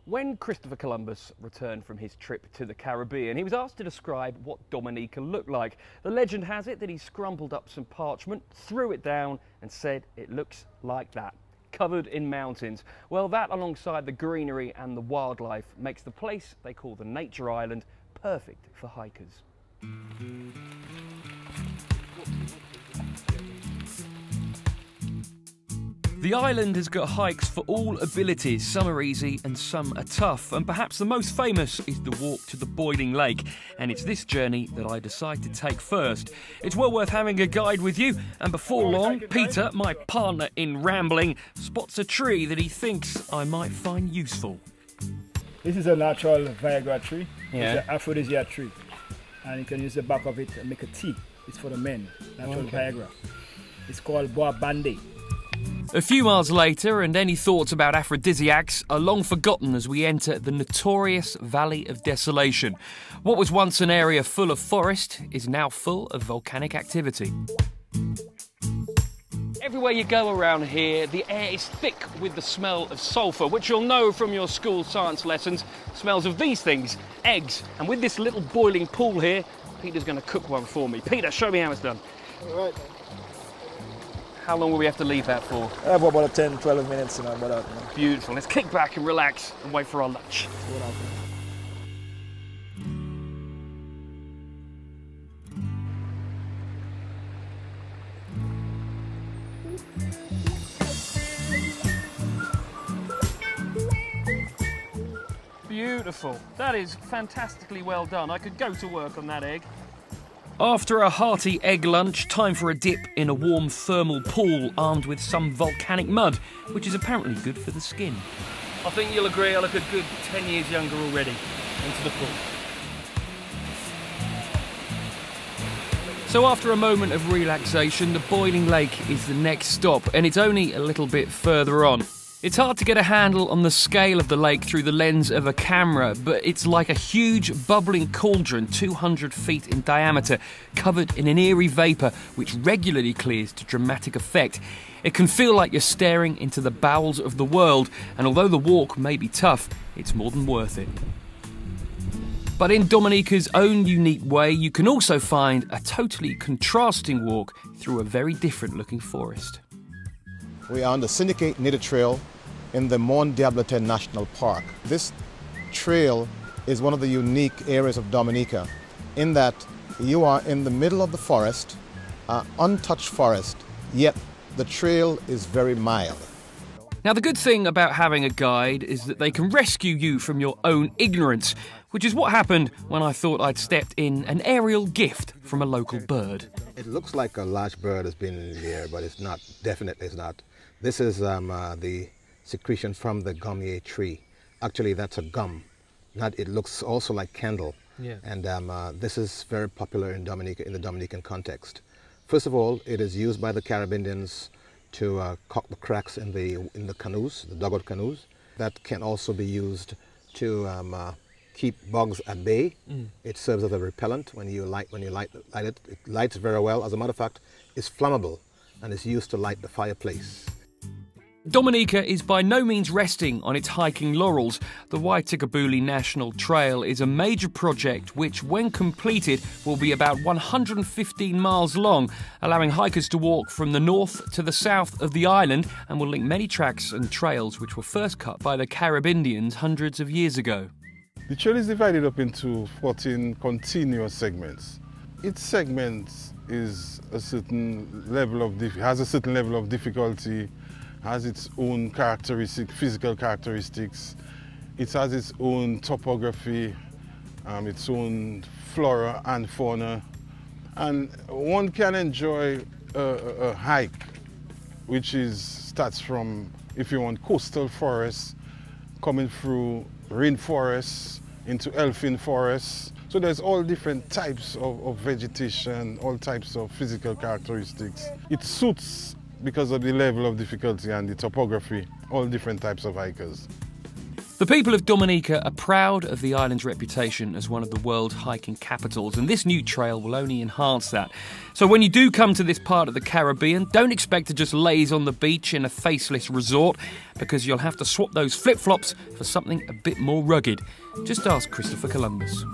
When Christopher Columbus returned from his trip to the Caribbean, he was asked to describe what Dominica looked like. The legend has it that he scrumpled up some parchment, threw it down and said it looks like that, covered in mountains. Well, that alongside the greenery and the wildlife makes the place they call the Nature Island perfect for hikers. The island has got hikes for all abilities. Some are easy and some are tough, and perhaps the most famous is the walk to the boiling lake, and it's this journey that I decide to take first. It's well worth having a guide with you, and before long, Peter, my partner in rambling, spots a tree that he thinks I might find useful. This is a natural Viagra tree. Yeah. It's an aphrodisiac tree, and you can use the bark of it and make a tea. It's for the men, natural Viagra. It's called bois bandé. A few miles later, and any thoughts about aphrodisiacs are long forgotten as we enter the notorious Valley of Desolation. What was once an area full of forest is now full of volcanic activity. Everywhere you go around here, the air is thick with the smell of sulphur, which you'll know from your school science lessons. Smells of these things, eggs. And with this little boiling pool here, Peter's going to cook one for me. Peter, show me how it's done. All right. How long will we have to leave that for? I have about 10-12 minutes, about that. Beautiful. Let's kick back and relax and wait for our lunch. Beautiful. That is fantastically well done. I could go to work on that egg. After a hearty egg lunch, time for a dip in a warm thermal pool armed with some volcanic mud, which is apparently good for the skin. I think you'll agree I look a good 10 years younger already into the pool. So after a moment of relaxation, the boiling lake is the next stop, and it's only a little bit further on. It's hard to get a handle on the scale of the lake through the lens of a camera, but it's like a huge bubbling cauldron 200 feet in diameter, covered in an eerie vapour which regularly clears to dramatic effect. It can feel like you're staring into the bowels of the world, and although the walk may be tough, it's more than worth it. But in Dominica's own unique way, you can also find a totally contrasting walk through a very different looking forest. We are on the Syndicate Nature Trail in the Mont Diablotin National Park. This trail is one of the unique areas of Dominica in that you are in the middle of the forest, untouched forest, yet the trail is very mild. Now, the good thing about having a guide is that they can rescue you from your own ignorance, which is what happened when I thought I'd stepped in an aerial gift from a local bird. It looks like a large bird has been in here, but it's not, definitely it's not. This is the secretion from the gummier tree. Actually, that's a gum. It looks also like candle. Yeah. And this is very popular in Dominica, in the Dominican context. First of all, it is used by the Carib Indians to caulk the cracks in the canoes, the dugout canoes. That can also be used to keep bugs at bay. It serves as a repellent when you light it. It lights very well. As a matter of fact, it's flammable and is used to light the fireplace. Dominica is by no means resting on its hiking laurels. The Waitukubuli National Trail is a major project which, when completed, will be about 115 miles long, allowing hikers to walk from the north to the south of the island, and will link many tracks and trails which were first cut by the Carib Indians hundreds of years ago. The trail is divided up into 14 continuous segments. Each segment is a certain level of has a certain level of difficulty, has its own physical characteristics. It has its own topography, its own flora and fauna. And one can enjoy a hike, which starts from, if you want, coastal forests, coming through rainforests into elfin forests. So there's all different types of vegetation, all types of physical characteristics. It suits, because of the level of difficulty and the topography, all different types of hikers. The people of Dominica are proud of the island's reputation as one of the world's hiking capitals, and this new trail will only enhance that. So when you do come to this part of the Caribbean, don't expect to just laze on the beach in a faceless resort, because you'll have to swap those flip-flops for something a bit more rugged. Just ask Christopher Columbus.